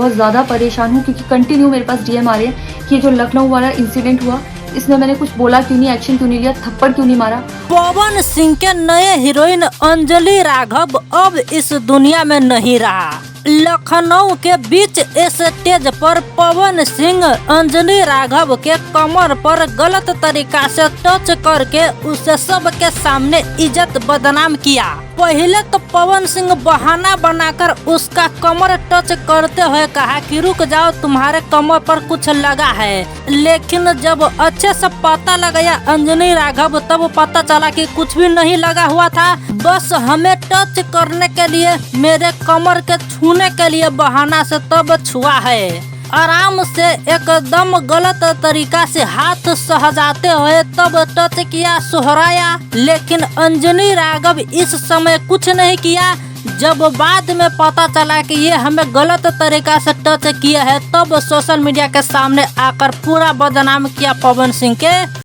बहुत ज़्यादा परेशान हूँ क्योंकि कंटिन्यू मेरे पास डीएम आ रहे हैं कि ये जो लखनऊ वाला इंसिडेंट हुआ इसमें मैंने कुछ बोला क्यों नहीं, एक्शन क्यों नहीं लिया, थप्पड़ क्यों नहीं मारा। पवन सिंह के नए हीरोइन अंजलि राघव अब इस दुनिया में नहीं रहा। लखनऊ के बीच स्टेज पर पवन सिंह अंजलि राघव के कमर पर गलत तरीका से टच करके उसे सबके सामने इज्जत बदनाम किया। पहले तो पवन सिंह बहाना बनाकर उसका कमर टच करते हुए कहा कि रुक जाओ तुम्हारे कमर पर कुछ लगा है, लेकिन जब अच्छे से पता लगाया अंजलि राघव तब पता चला कि कुछ भी नहीं लगा हुआ था, बस हमें टच करने के लिए, मेरे कमर के छूने के लिए बहाना से तब छुआ है। आराम से एकदम गलत तरीका से हाथ सहजाते हुए तब टच किया, सोहराया, लेकिन अंजलि राघव इस समय कुछ नहीं किया। जब बाद में पता चला कि ये हमें गलत तरीका से टच किया है तब सोशल मीडिया के सामने आकर पूरा बदनाम किया पवन सिंह के।